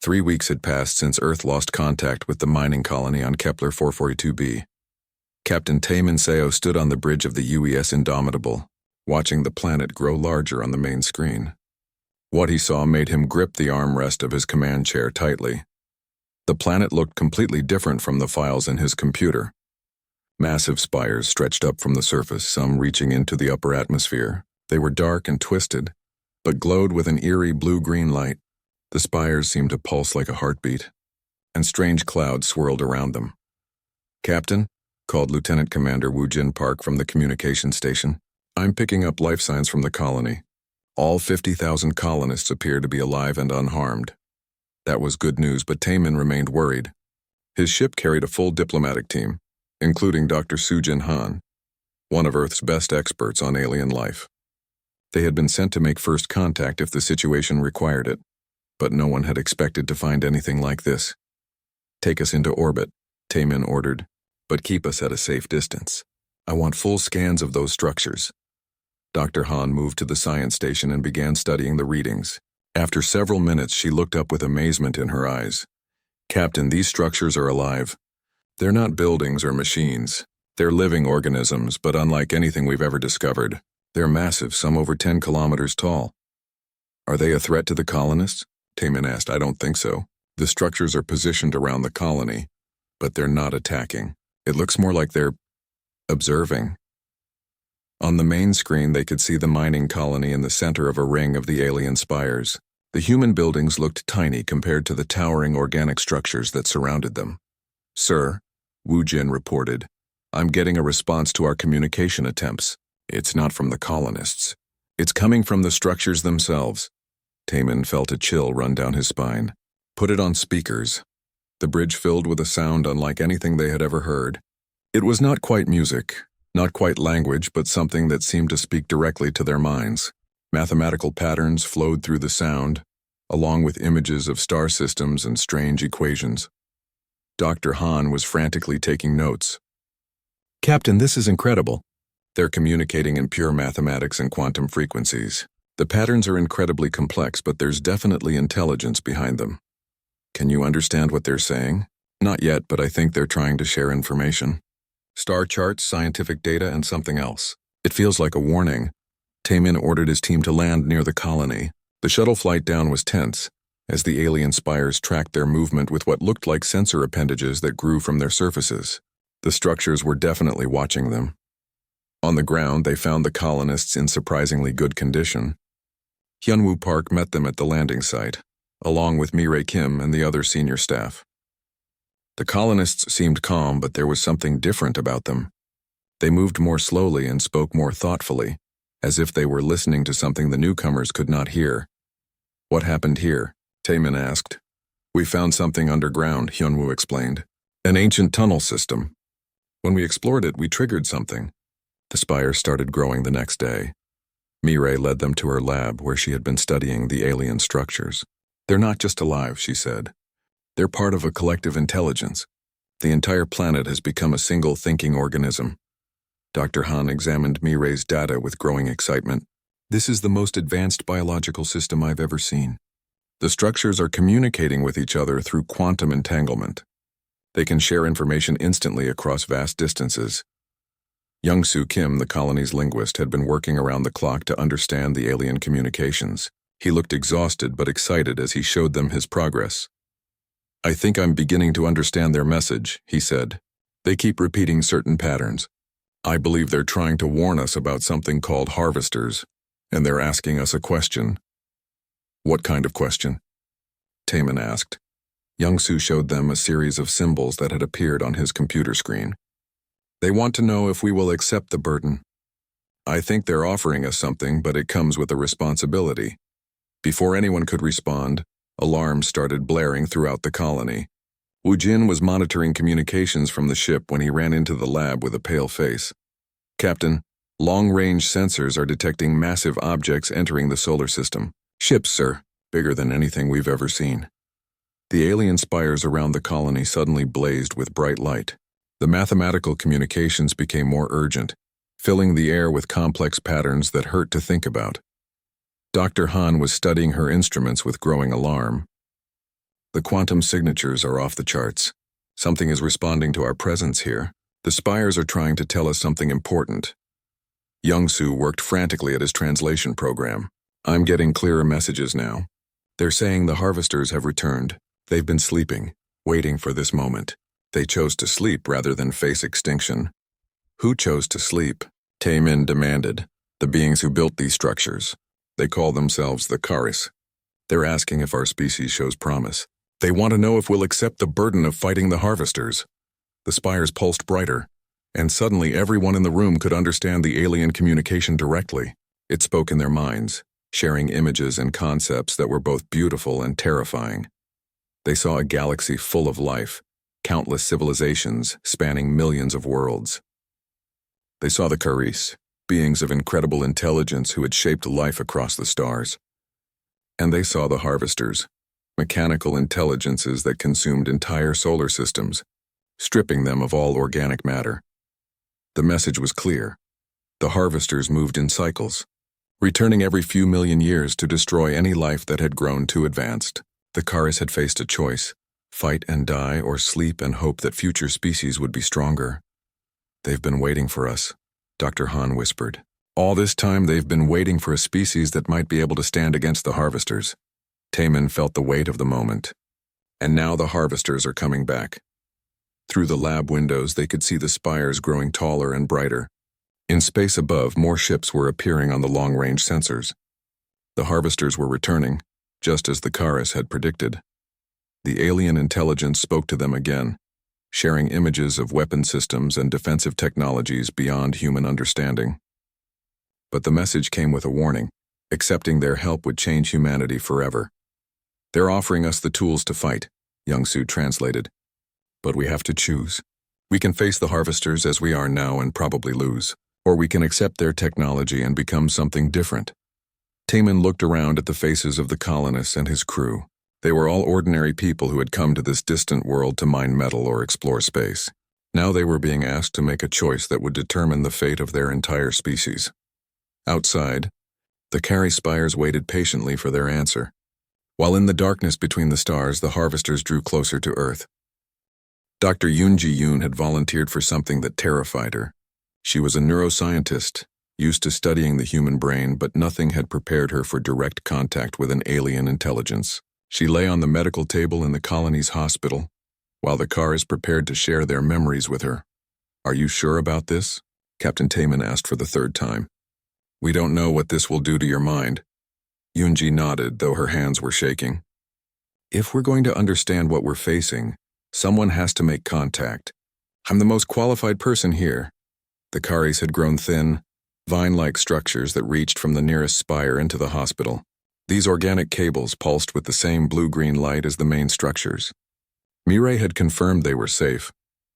3 weeks had passed since Earth lost contact with the mining colony on Kepler 442b. Captain Taman Seo stood on the bridge of the UES Indomitable, watching the planet grow larger on the main screen. What he saw made him grip the armrest of his command chair tightly. The planet looked completely different from the files in his computer. Massive spires stretched up from the surface, some reaching into the upper atmosphere. They were dark and twisted, but glowed with an eerie blue-green light. The spires seemed to pulse like a heartbeat, and strange clouds swirled around them. "Captain," called Lieutenant Commander Woo Jin Park from the communication station, "I'm picking up life signs from the colony. All 50,000 colonists appear to be alive and unharmed." That was good news, but Taman remained worried. His ship carried a full diplomatic team, including Dr. Soo-Jin Han, one of Earth's best experts on alien life. They had been sent to make first contact if the situation required it, but no one had expected to find anything like this. "Take us into orbit," Taman ordered, "but keep us at a safe distance. I want full scans of those structures." Dr. Han moved to the science station and began studying the readings. After several minutes, she looked up with amazement in her eyes. "Captain, these structures are alive. They're not buildings or machines. They're living organisms, but unlike anything we've ever discovered. They're massive, some over 10 kilometers tall." "Are they a threat to the colonists?" Taman asked. "I don't think so. The structures are positioned around the colony, but they're not attacking. It looks more like they're observing." On the main screen, they could see the mining colony in the center of a ring of the alien spires. The human buildings looked tiny compared to the towering organic structures that surrounded them. "Sir," Woo Jin reported, "I'm getting a response to our communication attempts. It's not from the colonists. It's coming from the structures themselves." Taman felt a chill run down his spine. "Put it on speakers." The bridge filled with a sound unlike anything they had ever heard. It was not quite music, not quite language, but something that seemed to speak directly to their minds. Mathematical patterns flowed through the sound, along with images of star systems and strange equations. Dr. Han was frantically taking notes. "Captain, this is incredible. They're communicating in pure mathematics and quantum frequencies. The patterns are incredibly complex, but there's definitely intelligence behind them." "Can you understand what they're saying?" "Not yet, but I think they're trying to share information. Star charts, scientific data, and something else. It feels like a warning." Taman ordered his team to land near the colony. The shuttle flight down was tense, as the alien spires tracked their movement with what looked like sensor appendages that grew from their surfaces. The structures were definitely watching them. On the ground, they found the colonists in surprisingly good condition. Hyunwoo Park met them at the landing site, along with Mireille Kim and the other senior staff. The colonists seemed calm, but there was something different about them. They moved more slowly and spoke more thoughtfully, as if they were listening to something the newcomers could not hear. "What happened here?" Taman asked. "We found something underground," Hyunwoo explained. "An ancient tunnel system. When we explored it, we triggered something." The spires started growing the next day. Mireille led them to her lab where she had been studying the alien structures. "They're not just alive," she said. "They're part of a collective intelligence. The entire planet has become a single thinking organism." Dr. Han examined Mireille's data with growing excitement. "This is the most advanced biological system I've ever seen. The structures are communicating with each other through quantum entanglement. They can share information instantly across vast distances." Young-Soo Kim, the colony's linguist, had been working around the clock to understand the alien communications. He looked exhausted but excited as he showed them his progress. "I think I'm beginning to understand their message," he said. "They keep repeating certain patterns. I believe they're trying to warn us about something called harvesters, and they're asking us a question." "What kind of question?" Taman asked. Young-Soo showed them a series of symbols that had appeared on his computer screen. "They want to know if we will accept the burden. I think they're offering us something, but it comes with a responsibility." Before anyone could respond, alarms started blaring throughout the colony. Woo Jin was monitoring communications from the ship when he ran into the lab with a pale face. "Captain, long-range sensors are detecting massive objects entering the solar system. Ships, sir, bigger than anything we've ever seen." The alien spires around the colony suddenly blazed with bright light. The mathematical communications became more urgent, filling the air with complex patterns that hurt to think about. Dr. Han was studying her instruments with growing alarm. The quantum signatures are off the charts. Something is responding to our presence here. The spires are trying to tell us something important. Young-Soo worked frantically at his translation program. I'm getting clearer messages now. They're saying the harvesters have returned. They've been sleeping, waiting for this moment. They chose to sleep rather than face extinction. Who chose to sleep? Taemin demanded. The beings who built these structures. They call themselves the Karis. They're asking if our species shows promise. They want to know if we'll accept the burden of fighting the harvesters. The spires pulsed brighter, and suddenly everyone in the room could understand the alien communication directly. It spoke in their minds, sharing images and concepts that were both beautiful and terrifying. They saw a galaxy full of life, countless civilizations spanning millions of worlds. They saw the Karis, beings of incredible intelligence who had shaped life across the stars. And they saw the harvesters, mechanical intelligences that consumed entire solar systems, stripping them of all organic matter. The message was clear. The harvesters moved in cycles, returning every few million years to destroy any life that had grown too advanced. The Karis had faced a choice: fight and die, or sleep and hope that future species would be stronger. They've been waiting for us, Dr. Han whispered. All this time they've been waiting for a species that might be able to stand against the harvesters. Taemin felt the weight of the moment. And now the harvesters are coming back. Through the lab windows they could see the spires growing taller and brighter. In space above, more ships were appearing on the long-range sensors. The harvesters were returning, just as the Karis had predicted. The alien intelligence spoke to them again, sharing images of weapon systems and defensive technologies beyond human understanding. But the message came with a warning. Accepting their help would change humanity forever. They're offering us the tools to fight, Young-Soo translated. But we have to choose. We can face the harvesters as we are now and probably lose, or we can accept their technology and become something different. Taemin looked around at the faces of the colonists and his crew. They were all ordinary people who had come to this distant world to mine metal or explore space. Now they were being asked to make a choice that would determine the fate of their entire species. Outside, the Karis spires waited patiently for their answer. While in the darkness between the stars, the harvesters drew closer to Earth. Dr. Yoon Ji-yoon had volunteered for something that terrified her. She was a neuroscientist, used to studying the human brain, but nothing had prepared her for direct contact with an alien intelligence. She lay on the medical table in the colony's hospital, while the Karis prepared to share their memories with her. Are you sure about this? Captain Taemin asked for the third time. We don't know what this will do to your mind. Yoon-ji nodded, though her hands were shaking. If we're going to understand what we're facing, someone has to make contact. I'm the most qualified person here. The Karis had grown thin, vine-like structures that reached from the nearest spire into the hospital. These organic cables pulsed with the same blue-green light as the main structures. Mireille had confirmed they were safe,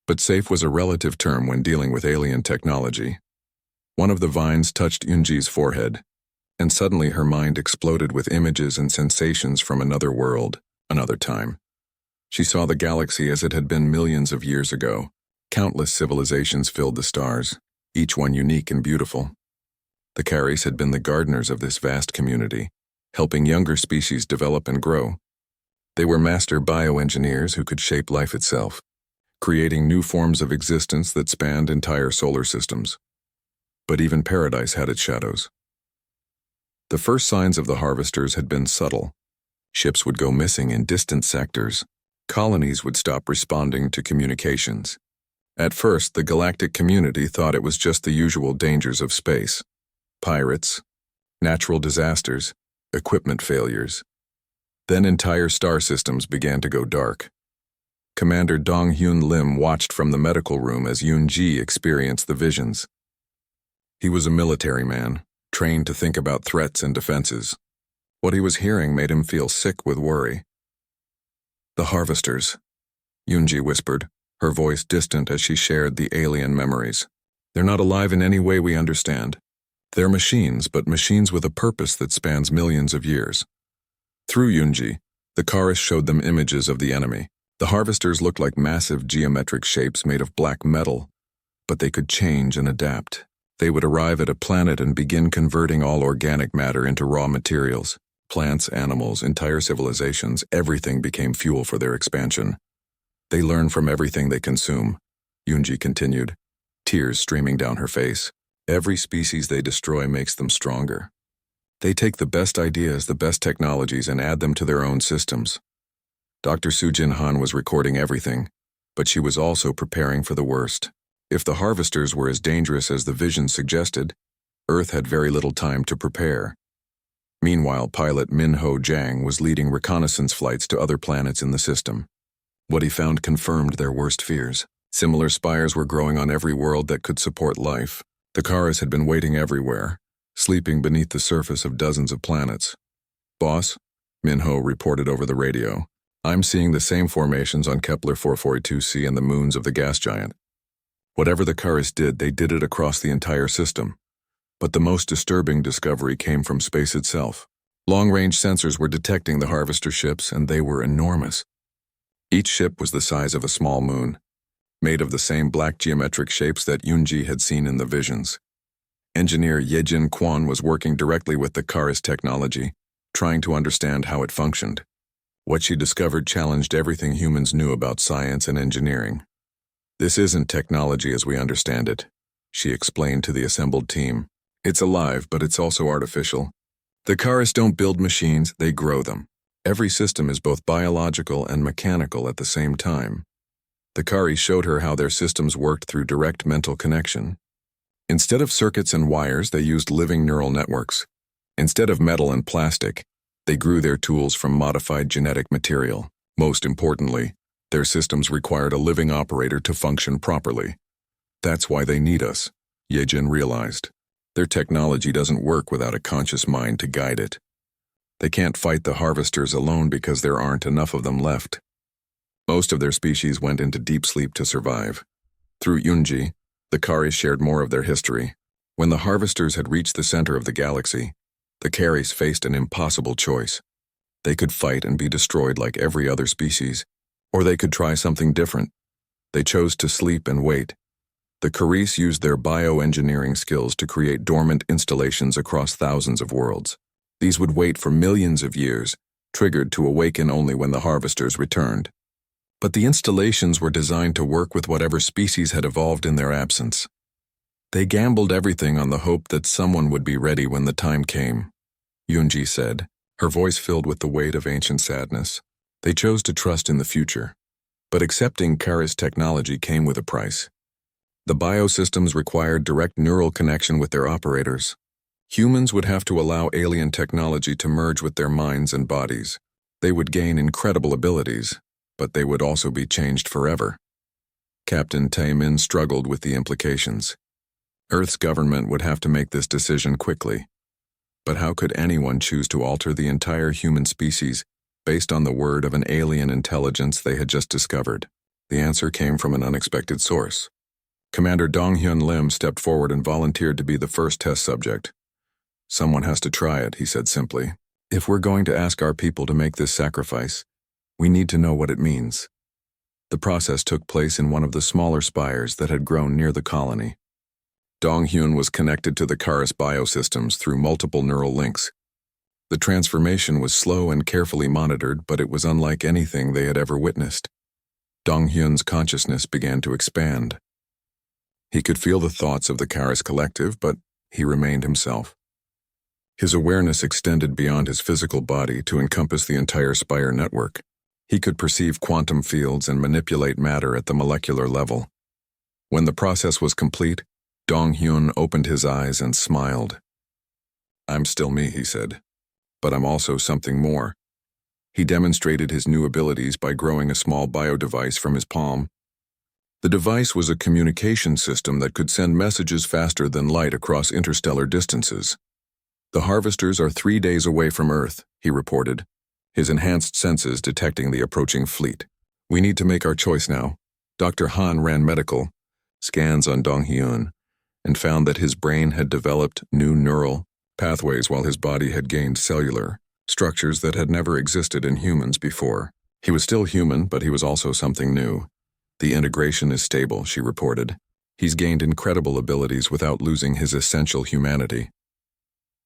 but safe was a relative term when dealing with alien technology. One of the vines touched Yoon-ji's forehead, and suddenly her mind exploded with images and sensations from another world, another time. She saw the galaxy as it had been millions of years ago. Countless civilizations filled the stars, each one unique and beautiful. The Karis had been the gardeners of this vast community, helping younger species develop and grow. They were master bioengineers who could shape life itself, creating new forms of existence that spanned entire solar systems. But even paradise had its shadows. The first signs of the harvesters had been subtle. Ships would go missing in distant sectors. Colonies would stop responding to communications. At first, the galactic community thought it was just the usual dangers of space. Pirates, natural disasters, equipment failures. Then entire star systems began to go dark. Commander Dong-Hyun Lim watched from the medical room as Yoon-ji experienced the visions. He was a military man, trained to think about threats and defenses. What he was hearing made him feel sick with worry. The harvesters, Yoon-ji whispered, her voice distant as she shared the alien memories. They're not alive in any way we understand. They're machines, but machines with a purpose that spans millions of years. Through Yoon-ji, the Karis showed them images of the enemy. The harvesters looked like massive geometric shapes made of black metal, but they could change and adapt. They would arrive at a planet and begin converting all organic matter into raw materials. Plants, animals, entire civilizations, everything became fuel for their expansion. They learn from everything they consume, Yunji continued, tears streaming down her face. Every species they destroy makes them stronger. They take the best ideas, the best technologies, and add them to their own systems. Dr. Sujin Han was recording everything, but she was also preparing for the worst. If the harvesters were as dangerous as the vision suggested, Earth had very little time to prepare. Meanwhile, pilot Min-Ho Jang was leading reconnaissance flights to other planets in the system. What he found confirmed their worst fears. Similar spires were growing on every world that could support life. The Karas had been waiting everywhere, sleeping beneath the surface of dozens of planets. "Boss," Min-Ho reported over the radio, "I'm seeing the same formations on Kepler 442c and the moons of the gas giant. Whatever the Karas did, they did it across the entire system. But the most disturbing discovery came from space itself. Long-range sensors were detecting the harvester ships, and they were enormous. Each ship was the size of a small moon, made of the same black geometric shapes that Yunji had seen in the visions. Engineer Yejin Quan was working directly with the Karas technology, trying to understand how it functioned. What she discovered challenged everything humans knew about science and engineering. "This isn't technology as we understand it," she explained to the assembled team. "It's alive, but it's also artificial. The Karas don't build machines, they grow them. Every system is both biological and mechanical at the same time." The Kari showed her how their systems worked through direct mental connection. Instead of circuits and wires, they used living neural networks. Instead of metal and plastic, they grew their tools from modified genetic material. Most importantly, their systems required a living operator to function properly. "That's why they need us," Yejin realized. "Their technology doesn't work without a conscious mind to guide it. They can't fight the harvesters alone because there aren't enough of them left." Most of their species went into deep sleep to survive. Through Yunji, the Kari shared more of their history. When the harvesters had reached the center of the galaxy, the Karis faced an impossible choice. They could fight and be destroyed like every other species, or they could try something different. They chose to sleep and wait. The Karis used their bioengineering skills to create dormant installations across thousands of worlds. These would wait for millions of years, triggered to awaken only when the harvesters returned. But the installations were designed to work with whatever species had evolved in their absence. They gambled everything on the hope that someone would be ready when the time came, Yunji said, her voice filled with the weight of ancient sadness. They chose to trust in the future. But accepting Karas technology came with a price. The biosystems required direct neural connection with their operators. Humans would have to allow alien technology to merge with their minds and bodies. They would gain incredible abilities, but they would also be changed forever. Captain Taemin struggled with the implications. Earth's government would have to make this decision quickly. But how could anyone choose to alter the entire human species based on the word of an alien intelligence they had just discovered? The answer came from an unexpected source. Commander Dong-Hyun Lim stepped forward and volunteered to be the first test subject. "Someone has to try it," he said simply. "If we're going to ask our people to make this sacrifice, we need to know what it means." The process took place in one of the smaller spires that had grown near the colony. Dong-Hyun was connected to the Karas biosystems through multiple neural links. The transformation was slow and carefully monitored, but it was unlike anything they had ever witnessed. Dong-Hyun's consciousness began to expand. He could feel the thoughts of the Karas collective, but he remained himself. His awareness extended beyond his physical body to encompass the entire spire network. He could perceive quantum fields and manipulate matter at the molecular level. When the process was complete, Dong-Hyun opened his eyes and smiled. "I'm still me," he said, "but I'm also something more." He demonstrated his new abilities by growing a small bio-device from his palm. The device was a communication system that could send messages faster than light across interstellar distances. "The harvesters are 3 days away from Earth," he reported, his enhanced senses detecting the approaching fleet. "We need to make our choice now." Dr. Han ran medical scans on Dong-Hyun and found that his brain had developed new neural pathways while his body had gained cellular structures that had never existed in humans before. He was still human, but he was also something new. "The integration is stable," she reported. "He's gained incredible abilities without losing his essential humanity."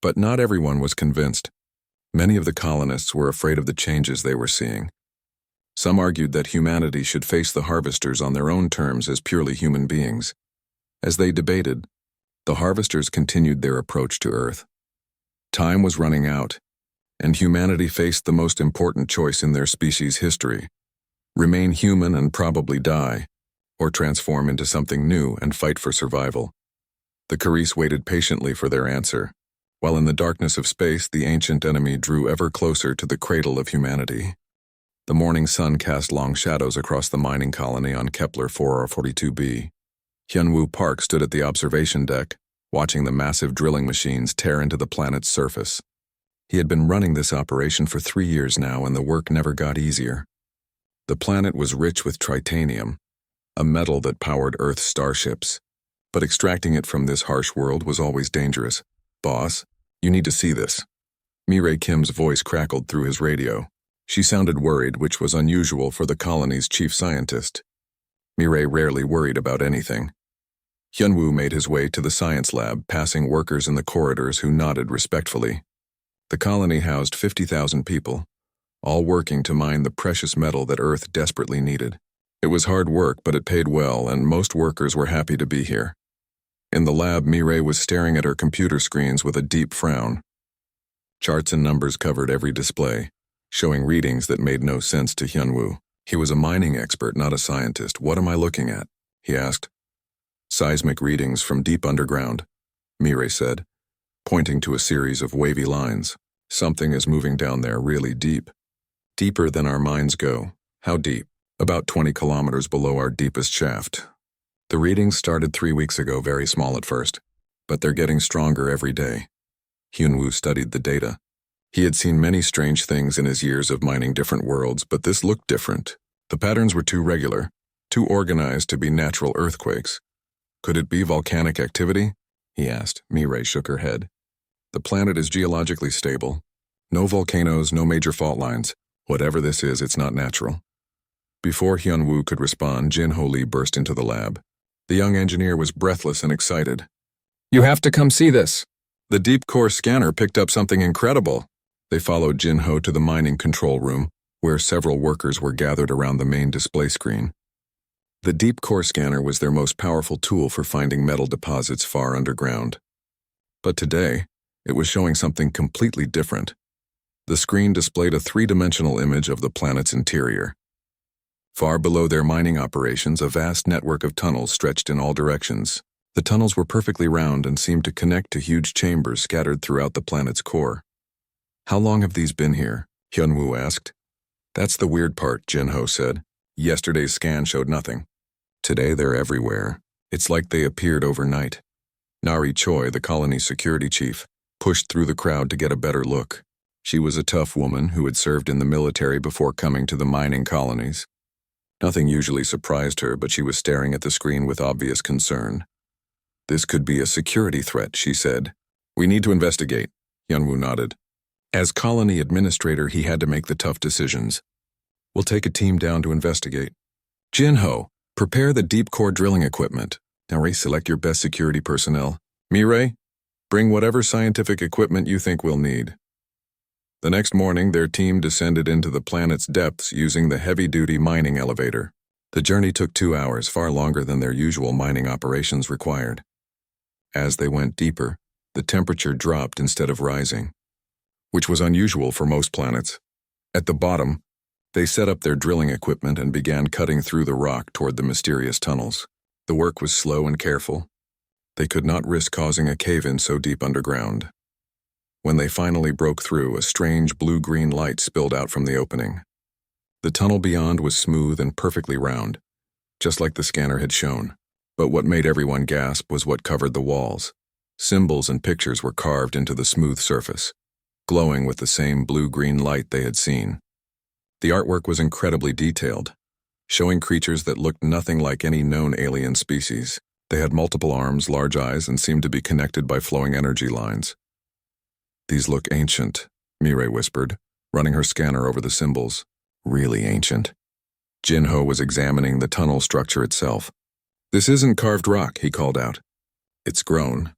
But not everyone was convinced. Many of the colonists were afraid of the changes they were seeing. Some argued that humanity should face the harvesters on their own terms as purely human beings. As they debated, the harvesters continued their approach to Earth. Time was running out, and humanity faced the most important choice in their species' history: remain human and probably die, or transform into something new and fight for survival. The Carice waited patiently for their answer, while in the darkness of space the ancient enemy drew ever closer to the cradle of humanity. The morning sun cast long shadows across the mining colony on Kepler 442b. Hyunwoo Park stood at the observation deck, watching the massive drilling machines tear into the planet's surface. He had been running this operation for 3 years now, and the work never got easier. The planet was rich with tritanium, a metal that powered Earth's starships. But extracting it from this harsh world was always dangerous. "Boss, you need to see this." Mireille Kim's voice crackled through his radio. She sounded worried, which was unusual for the colony's chief scientist. Mireille rarely worried about anything. Hyunwoo made his way to the science lab, passing workers in the corridors who nodded respectfully. The colony housed 50,000 people, all working to mine the precious metal that Earth desperately needed. It was hard work, but it paid well, and most workers were happy to be here. In the lab, Mireille was staring at her computer screens with a deep frown. Charts and numbers covered every display, showing readings that made no sense to Hyunwoo. He was a mining expert, not a scientist. "What am I looking at?" he asked. "Seismic readings from deep underground," Mireille said, pointing to a series of wavy lines. "Something is moving down there really deep. Deeper than our minds go." "How deep?" "About 20 kilometers below our deepest shaft. The readings started 3 weeks ago, very small at first, but they're getting stronger every day." Hyunwoo studied the data. He had seen many strange things in his years of mining different worlds, but this looked different. The patterns were too regular, too organized to be natural earthquakes. "Could it be volcanic activity?" he asked. Mireille shook her head. "The planet is geologically stable. No volcanoes, no major fault lines. Whatever this is, it's not natural." Before Hyunwoo could respond, Jin Ho Lee burst into the lab. The young engineer was breathless and excited. "You have to come see this." The deep core scanner picked up something incredible. They followed Jin Ho to the mining control room, where several workers were gathered around the main display screen. The deep core scanner was their most powerful tool for finding metal deposits far underground. But today, it was showing something completely different. The screen displayed a three-dimensional image of the planet's interior. Far below their mining operations, a vast network of tunnels stretched in all directions. The tunnels were perfectly round and seemed to connect to huge chambers scattered throughout the planet's core. "How long have these been here?" Hyunwoo asked. "That's the weird part," Jin Ho said. "Yesterday's scan showed nothing. Today they're everywhere. It's like they appeared overnight." Nari Choi, the colony's security chief, pushed through the crowd to get a better look. She was a tough woman who had served in the military before coming to the mining colonies. Nothing usually surprised her, but she was staring at the screen with obvious concern. "This could be a security threat," she said. "We need to investigate," Hyunwoo nodded. As colony administrator, he had to make the tough decisions. "We'll take a team down to investigate." "Jin Ho, prepare the deep core drilling equipment. Nari, select your best security personnel. Mireille, bring whatever scientific equipment you think we'll need." The next morning, their team descended into the planet's depths using the heavy-duty mining elevator. The journey took 2 hours, far longer than their usual mining operations required. As they went deeper, the temperature dropped instead of rising, which was unusual for most planets. At the bottom, they set up their drilling equipment and began cutting through the rock toward the mysterious tunnels. The work was slow and careful. They could not risk causing a cave-in so deep underground. When they finally broke through, a strange blue-green light spilled out from the opening. The tunnel beyond was smooth and perfectly round, just like the scanner had shown. But what made everyone gasp was what covered the walls. Symbols and pictures were carved into the smooth surface, glowing with the same blue-green light they had seen. The artwork was incredibly detailed, showing creatures that looked nothing like any known alien species. They had multiple arms, large eyes, and seemed to be connected by flowing energy lines. "These look ancient," Mireille whispered, running her scanner over the symbols. "Really ancient." Jin Ho was examining the tunnel structure itself. "This isn't carved rock," he called out. "It's grown,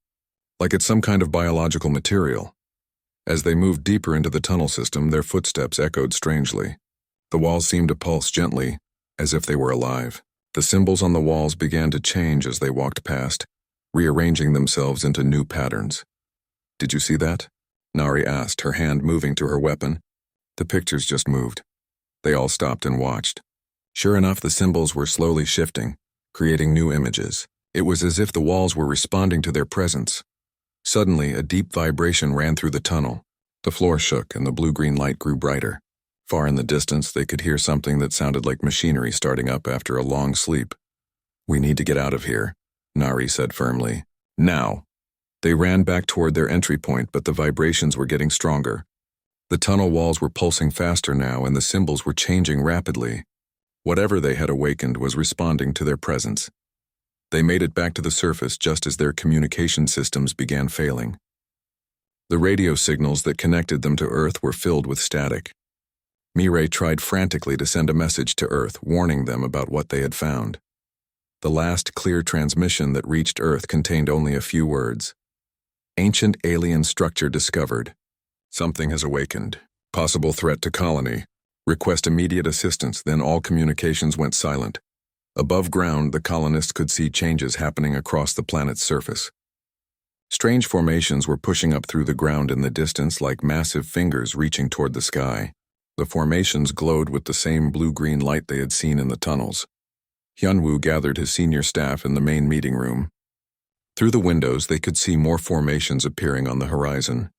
like it's some kind of biological material." As they moved deeper into the tunnel system, their footsteps echoed strangely. The walls seemed to pulse gently, as if they were alive. The symbols on the walls began to change as they walked past, rearranging themselves into new patterns. "Did you see that?" Nari asked, her hand moving to her weapon. The pictures just moved. They all stopped and watched. Sure enough, the symbols were slowly shifting, creating new images. It was as if the walls were responding to their presence. Suddenly, a deep vibration ran through the tunnel. The floor shook and the blue-green light grew brighter. Far in the distance, they could hear something that sounded like machinery starting up after a long sleep. "We need to get out of here," Nari said firmly. "Now!" They ran back toward their entry point, but the vibrations were getting stronger. The tunnel walls were pulsing faster now, and the symbols were changing rapidly. Whatever they had awakened was responding to their presence. They made it back to the surface just as their communication systems began failing. The radio signals that connected them to Earth were filled with static. Mireille tried frantically to send a message to Earth, warning them about what they had found. The last clear transmission that reached Earth contained only a few words. "Ancient alien structure discovered. Something has awakened. Possible threat to colony. Request immediate assistance." Then all communications went silent. Above ground, the colonists could see changes happening across the planet's surface. Strange formations were pushing up through the ground in the distance like massive fingers reaching toward the sky. The formations glowed with the same blue-green light they had seen in the tunnels. Hyunwoo gathered his senior staff in the main meeting room. Through the windows, they could see more formations appearing on the horizon.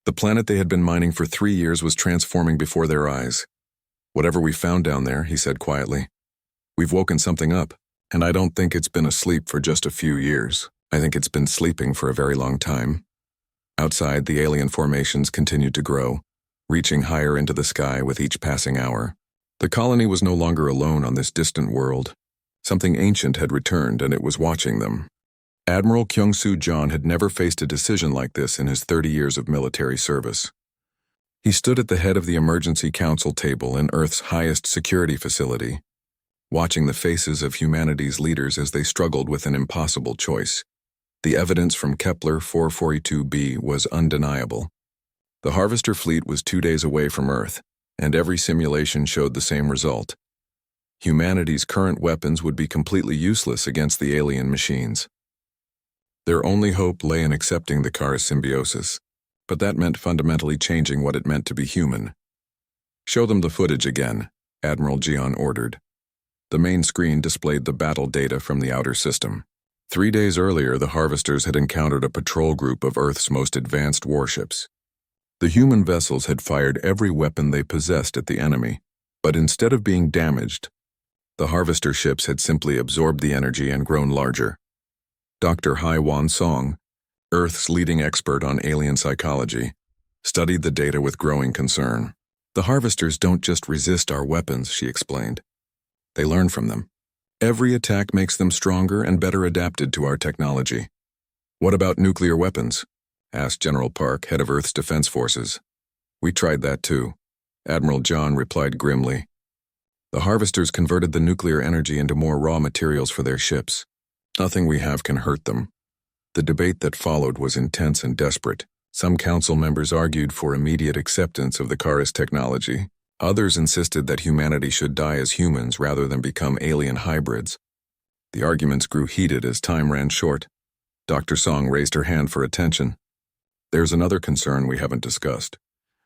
The planet they had been mining for 3 years was transforming before their eyes. "Whatever we found down there," he said quietly, "we've woken something up, and I don't think it's been asleep for just a few years. I think it's been sleeping for a very long time." Outside, the alien formations continued to grow, reaching higher into the sky with each passing hour. The colony was no longer alone on this distant world. Something ancient had returned, and it was watching them. Admiral Kyung-Soo John had never faced a decision like this in his 30 years of military service. He stood at the head of the emergency council table in Earth's highest security facility, watching the faces of humanity's leaders as they struggled with an impossible choice. The evidence from Kepler 442b was undeniable. The Harvester fleet was 2 days away from Earth, and every simulation showed the same result. Humanity's current weapons would be completely useless against the alien machines. Their only hope lay in accepting the Kara's symbiosis, but that meant fundamentally changing what it meant to be human. "Show them the footage again," Admiral Jian ordered. The main screen displayed the battle data from the outer system. 3 days earlier, the Harvesters had encountered a patrol group of Earth's most advanced warships. The human vessels had fired every weapon they possessed at the enemy, but instead of being damaged, the Harvester ships had simply absorbed the energy and grown larger. Dr. Hai-Wan Song, Earth's leading expert on alien psychology, studied the data with growing concern. "The Harvesters don't just resist our weapons," she explained. "They learn from them. Every attack makes them stronger and better adapted to our technology." "What about nuclear weapons?" asked General Park, head of Earth's Defense Forces. "We tried that too," Admiral John replied grimly. "The Harvesters converted the nuclear energy into more raw materials for their ships. Nothing we have can hurt them." The debate that followed was intense and desperate. Some council members argued for immediate acceptance of the Kara's technology. Others insisted that humanity should die as humans rather than become alien hybrids. The arguments grew heated as time ran short. Dr. Song raised her hand for attention. "There's another concern we haven't discussed.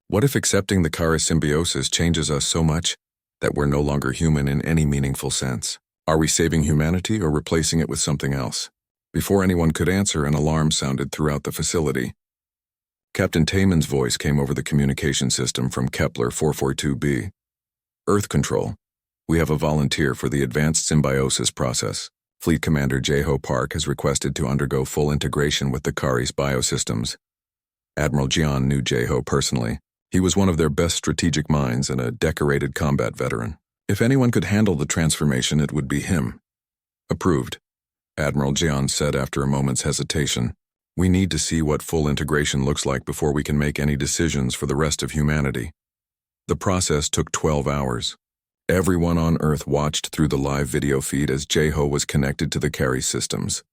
What if accepting the Kara symbiosis changes us so much that we're no longer human in any meaningful sense? Are we saving humanity or replacing it with something else?" Before anyone could answer, an alarm sounded throughout the facility. Captain Taman's voice came over the communication system from Kepler 442b. "Earth Control. We have a volunteer for the advanced symbiosis process. Fleet Commander Jae-ho Park has requested to undergo full integration with the Kari's biosystems." Admiral Jian knew Jae-ho personally. He was one of their best strategic minds and a decorated combat veteran. If anyone could handle the transformation, it would be him. "Approved," Admiral Jian said after a moment's hesitation. "We need to see what full integration looks like before we can make any decisions for the rest of humanity." The process took 12 hours. Everyone on Earth watched through the live video feed as Jae-ho was connected to the Kari systems.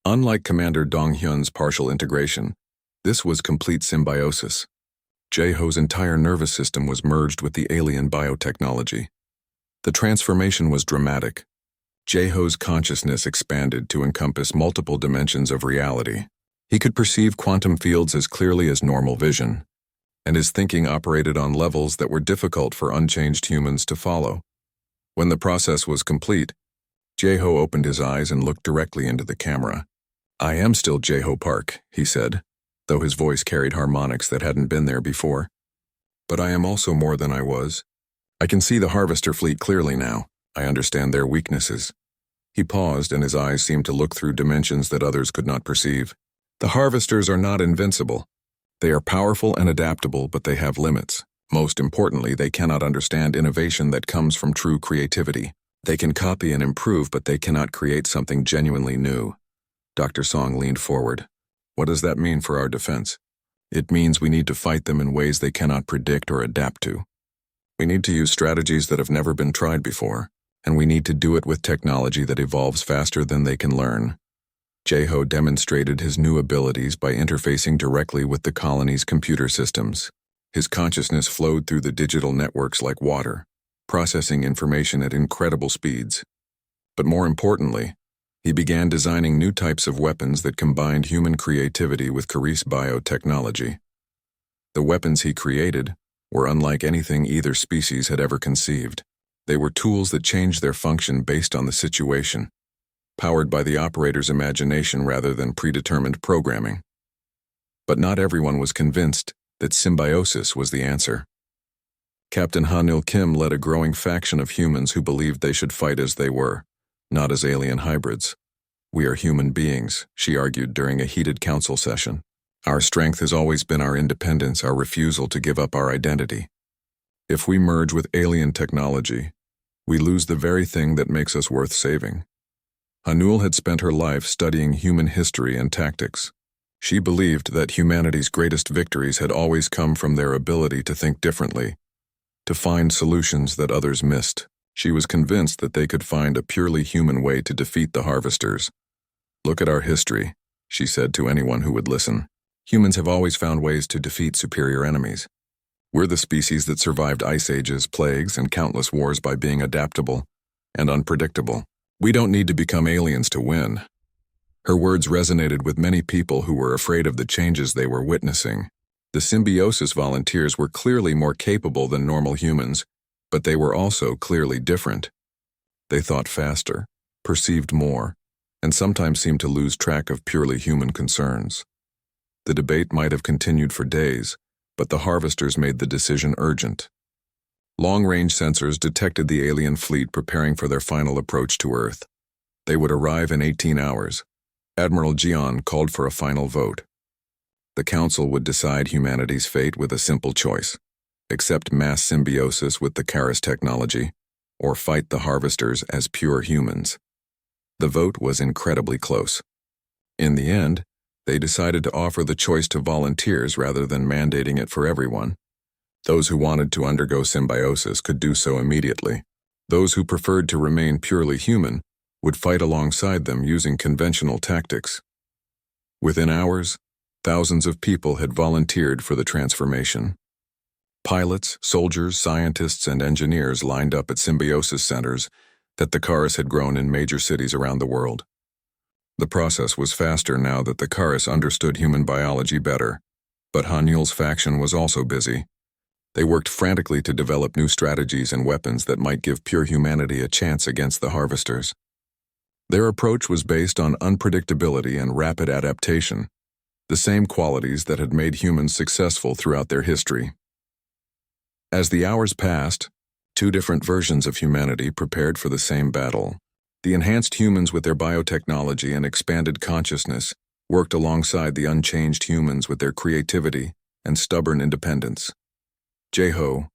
Unlike Commander Dong-hyun's partial integration, this was complete symbiosis. Jae-ho's entire nervous system was merged with the alien biotechnology. The transformation was dramatic. Jae-ho's consciousness expanded to encompass multiple dimensions of reality. He could perceive quantum fields as clearly as normal vision, and his thinking operated on levels that were difficult for unchanged humans to follow. When the process was complete, Jae-ho opened his eyes and looked directly into the camera. "I am still Jae-ho Park," he said, though his voice carried harmonics that hadn't been there before. "But I am also more than I was. I can see the Harvester fleet clearly now. I understand their weaknesses." He paused, and his eyes seemed to look through dimensions that others could not perceive. "The Harvesters are not invincible. They are powerful and adaptable, but they have limits. Most importantly, they cannot understand innovation that comes from true creativity. They can copy and improve, but they cannot create something genuinely new." Dr. Song leaned forward. "What does that mean for our defense?" "It means we need to fight them in ways they cannot predict or adapt to. We need to use strategies that have never been tried before, and we need to do it with technology that evolves faster than they can learn." Jae-ho demonstrated his new abilities by interfacing directly with the colony's computer systems. His consciousness flowed through the digital networks like water, processing information at incredible speeds. But more importantly, he began designing new types of weapons that combined human creativity with Carice biotechnology. The weapons he created were unlike anything either species had ever conceived. They were tools that changed their function based on the situation, powered by the operator's imagination rather than predetermined programming. But not everyone was convinced that symbiosis was the answer. Captain Hanil Kim led a growing faction of humans who believed they should fight as they were, not as alien hybrids. "We are human beings," she argued during a heated council session. "Our strength has always been our independence, our refusal to give up our identity. If we merge with alien technology, we lose the very thing that makes us worth saving." Hanul had spent her life studying human history and tactics. She believed that humanity's greatest victories had always come from their ability to think differently, to find solutions that others missed. She was convinced that they could find a purely human way to defeat the Harvesters. "Look at our history," she said to anyone who would listen. "Humans have always found ways to defeat superior enemies. We're the species that survived ice ages, plagues, and countless wars by being adaptable and unpredictable. We don't need to become aliens to win." Her words resonated with many people who were afraid of the changes they were witnessing. The symbiosis volunteers were clearly more capable than normal humans, but they were also clearly different. They thought faster, perceived more, and sometimes seemed to lose track of purely human concerns. The debate might have continued for days, but the Harvesters made the decision urgent. Long-range sensors detected the alien fleet preparing for their final approach to Earth. They would arrive in 18 hours. Admiral Jian called for a final vote. The Council would decide humanity's fate with a simple choice: accept mass symbiosis with the Carice technology, or fight the Harvesters as pure humans. The vote was incredibly close. In the end, they decided to offer the choice to volunteers rather than mandating it for everyone. Those who wanted to undergo symbiosis could do so immediately. Those who preferred to remain purely human would fight alongside them using conventional tactics. Within hours, thousands of people had volunteered for the transformation. Pilots, soldiers, scientists, and engineers lined up at symbiosis centers that the Carice had grown in major cities around the world. The process was faster now that the Carice understood human biology better, but Hanul's faction was also busy. They worked frantically to develop new strategies and weapons that might give pure humanity a chance against the Harvesters. Their approach was based on unpredictability and rapid adaptation, the same qualities that had made humans successful throughout their history. As the hours passed, two different versions of humanity prepared for the same battle. The enhanced humans with their biotechnology and expanded consciousness worked alongside the unchanged humans with their creativity and stubborn independence. Jae-ho,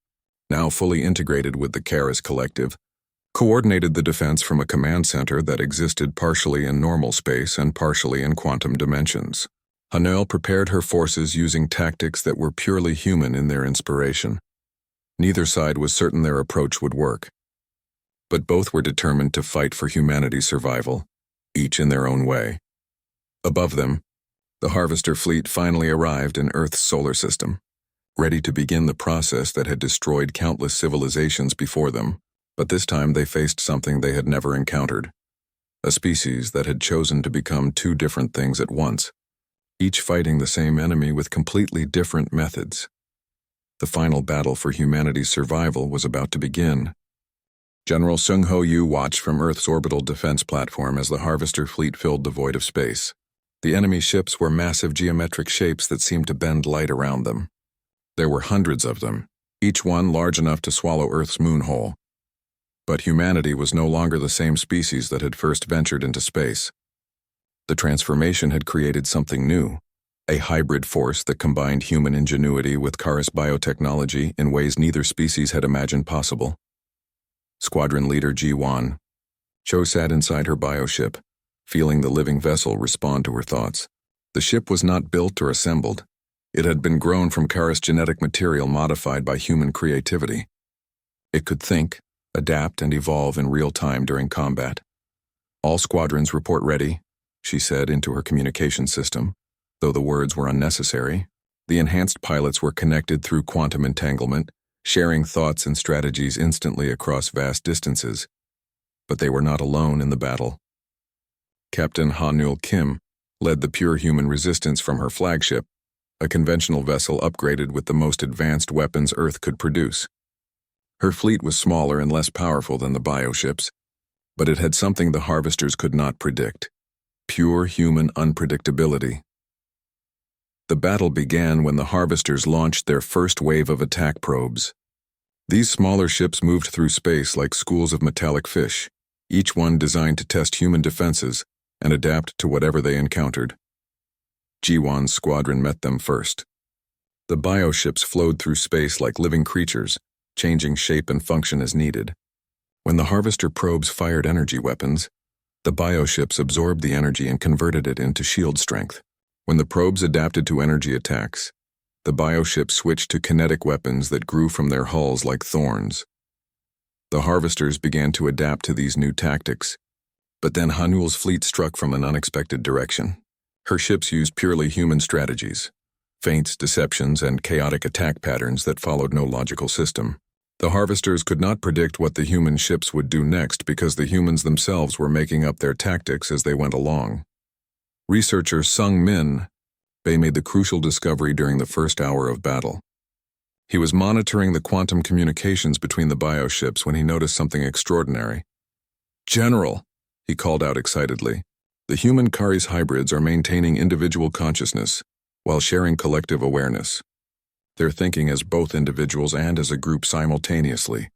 now fully integrated with the Carice collective, coordinated the defense from a command center that existed partially in normal space and partially in quantum dimensions. Hanel prepared her forces using tactics that were purely human in their inspiration. Neither side was certain their approach would work, but both were determined to fight for humanity's survival, each in their own way. Above them, the Harvester fleet finally arrived in Earth's solar system. ready to begin the process that had destroyed countless civilizations before them, but this time they faced something they had never encountered. A species that had chosen to become two different things at once, each fighting the same enemy with completely different methods. The final battle for humanity's survival was about to begin. General Sung Ho Yu watched from Earth's orbital defense platform as the Harvester fleet filled the void of space. The enemy ships were massive geometric shapes that seemed to bend light around them. There were hundreds of them, each one large enough to swallow Earth's moon hole. But humanity was no longer the same species that had first ventured into space. The transformation had created something new, a hybrid force that combined human ingenuity with Karis biotechnology in ways neither species had imagined possible. Squadron leader Ji-Wan. Cho sat inside her bioship, feeling the living vessel respond to her thoughts. The ship was not built or assembled. It had been grown from Karis genetic material modified by human creativity. It could think, adapt, and evolve in real time during combat. "All squadrons report ready," she said into her communication system. Though the words were unnecessary, the enhanced pilots were connected through quantum entanglement, sharing thoughts and strategies instantly across vast distances. But they were not alone in the battle. Captain Ha-Nul Kim led the pure human resistance from her flagship, a conventional vessel upgraded with the most advanced weapons Earth could produce. Her fleet was smaller and less powerful than the bioships, but it had something the Harvesters could not predict: pure human unpredictability. The battle began when the Harvesters launched their first wave of attack probes. These smaller ships moved through space like schools of metallic fish, each one designed to test human defenses and adapt to whatever they encountered. Ji-Wan's squadron met them first. The bioships flowed through space like living creatures, changing shape and function as needed. When the Harvester probes fired energy weapons, the bioships absorbed the energy and converted it into shield strength. When the probes adapted to energy attacks, the bioships switched to kinetic weapons that grew from their hulls like thorns. The Harvesters began to adapt to these new tactics, but then Ha-Nul's fleet struck from an unexpected direction. Her ships used purely human strategies, feints, deceptions, and chaotic attack patterns that followed no logical system. The Harvesters could not predict what the human ships would do next because the humans themselves were making up their tactics as they went along. Researcher Sung Min Bei made the crucial discovery during the first hour of battle. He was monitoring the quantum communications between the bioships when he noticed something extraordinary. "General," he called out excitedly, "the human Karis hybrids are maintaining individual consciousness while sharing collective awareness. They're thinking as both individuals and as a group simultaneously.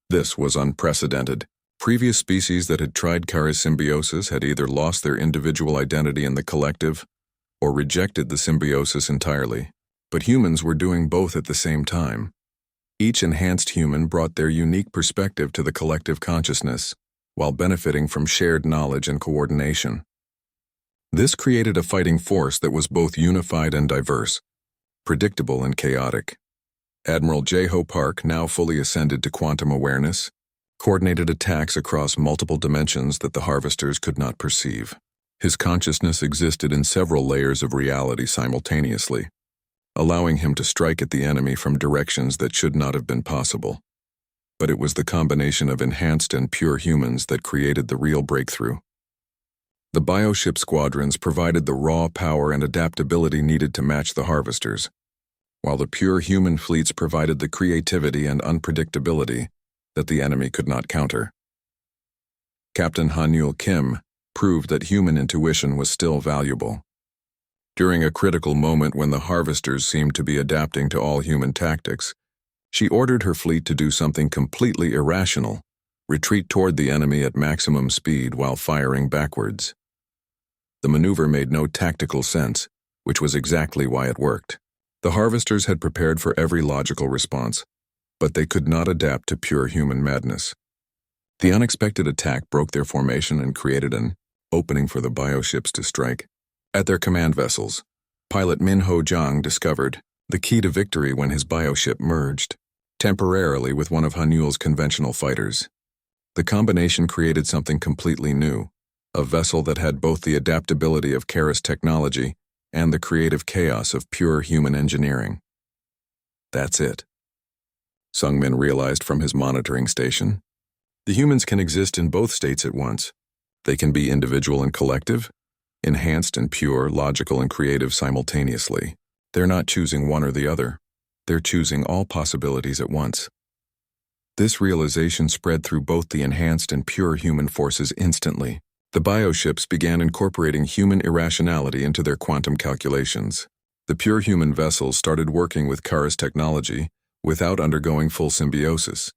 This was unprecedented. Previous species that had tried Karis symbiosis had either lost their individual identity in the collective or rejected the symbiosis entirely. But humans were doing both at the same time. Each enhanced human brought their unique perspective to the collective consciousness, while benefiting from shared knowledge and coordination. This created a fighting force that was both unified and diverse, predictable and chaotic. Admiral J-Ho Park, now fully ascended to quantum awareness, coordinated attacks across multiple dimensions that the Harvesters could not perceive. His consciousness existed in several layers of reality simultaneously, allowing him to strike at the enemy from directions that should not have been possible. But it was the combination of enhanced and pure humans that created the real breakthrough. The bioship squadrons provided the raw power and adaptability needed to match the Harvesters, while the pure human fleets provided the creativity and unpredictability that the enemy could not counter. Captain Ha-Nul Kim proved that human intuition was still valuable. During a critical moment when the Harvesters seemed to be adapting to all human tactics, she ordered her fleet to do something completely irrational: retreat toward the enemy at maximum speed while firing backwards. The maneuver made no tactical sense, which was exactly why it worked. The Harvesters had prepared for every logical response, but they could not adapt to pure human madness. The unexpected attack broke their formation and created an opening for the bioships to strike. At their command vessels, pilot Min Ho Jang discovered the key to victory when his bioship merged temporarily with one of Ha-Nul's conventional fighters. The combination created something completely new, a vessel that had both the adaptability of Karis technology and the creative chaos of pure human engineering. That's it. Sungmin realized from his monitoring station. The humans can exist in both states at once. They can be individual and collective, enhanced and pure, logical and creative simultaneously. They're not choosing one or the other. They're choosing all possibilities at once. This realization spread through both the enhanced and pure human forces instantly. The bioships began incorporating human irrationality into their quantum calculations. The pure human vessels started working with Kara's technology without undergoing full symbiosis.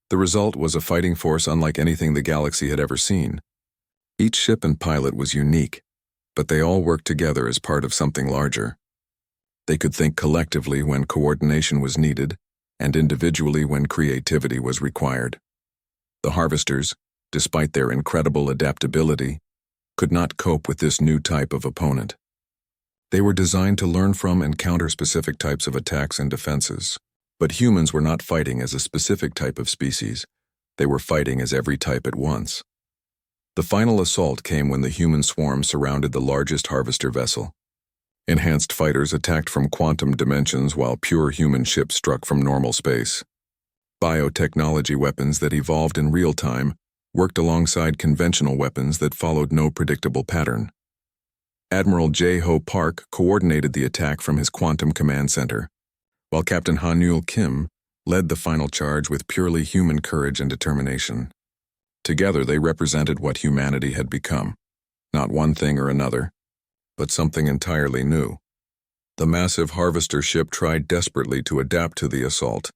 The result was a fighting force unlike anything the galaxy had ever seen. Each ship and pilot was unique, but they all worked together as part of something larger. They could think collectively when coordination was needed, and individually when creativity was required. The Harvesters, despite their incredible adaptability, could not cope with this new type of opponent. They were designed to learn from and counter specific types of attacks and defenses. But humans were not fighting as a specific type of species. They were fighting as every type at once. The final assault came when the human swarm surrounded the largest Harvester vessel. Enhanced fighters attacked from quantum dimensions while pure human ships struck from normal space. Biotechnology weapons that evolved in real time worked alongside conventional weapons that followed no predictable pattern. Admiral J. Ho Park coordinated the attack from his quantum command center, while Captain Hanul Kim led the final charge with purely human courage and determination. Together they represented what humanity had become, not one thing or another, but something entirely new. The massive Harvester ship tried desperately to adapt to the assault,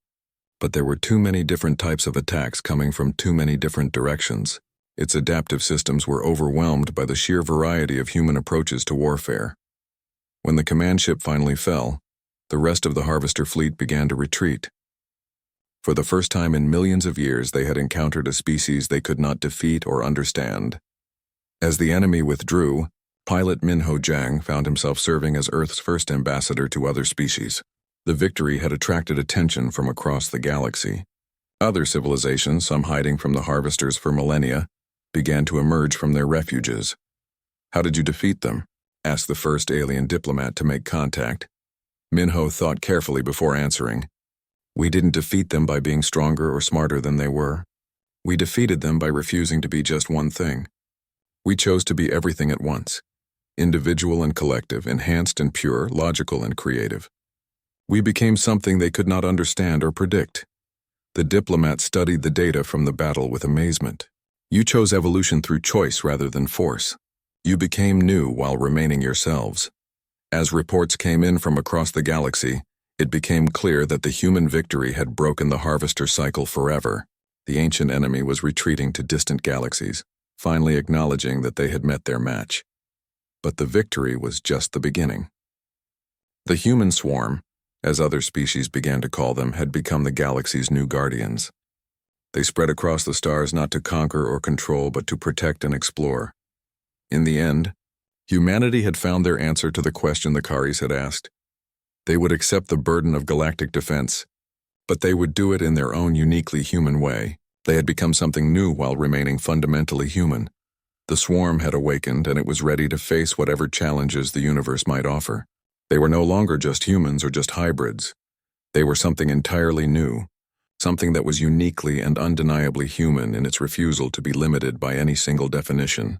but there were too many different types of attacks coming from too many different directions. Its adaptive systems were overwhelmed by the sheer variety of human approaches to warfare. When the command ship finally fell, the rest of the Harvester fleet began to retreat. For the first time in millions of years, they had encountered a species they could not defeat or understand. As the enemy withdrew, pilot Minho Jiang found himself serving as Earth's first ambassador to other species. The victory had attracted attention from across the galaxy. Other civilizations, some hiding from the Harvesters for millennia, began to emerge from their refuges. "How did you defeat them?" asked the first alien diplomat to make contact. Minho thought carefully before answering. "We didn't defeat them by being stronger or smarter than they were. We defeated them by refusing to be just one thing. We chose to be everything at once. Individual and collective, enhanced and pure, logical and creative. We became something they could not understand or predict." The diplomat studied the data from the battle with amazement. "You chose evolution through choice rather than force. You became new while remaining yourselves." As reports came in from across the galaxy, it became clear that the human victory had broken the Harvester cycle forever. The ancient enemy was retreating to distant galaxies, finally acknowledging that they had met their match. But the victory was just the beginning. The human swarm, as other species began to call them, had become the galaxy's new guardians. They spread across the stars not to conquer or control, but to protect and explore. In the end, humanity had found their answer to the question the Karis had asked. They would accept the burden of galactic defense, but they would do it in their own uniquely human way. They had become something new while remaining fundamentally human. The swarm had awakened, and it was ready to face whatever challenges the universe might offer. They were no longer just humans or just hybrids. They were something entirely new, something that was uniquely and undeniably human in its refusal to be limited by any single definition.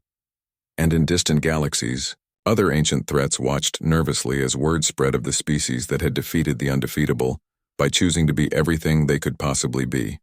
And in distant galaxies, other ancient threats watched nervously as word spread of the species that had defeated the undefeatable by choosing to be everything they could possibly be.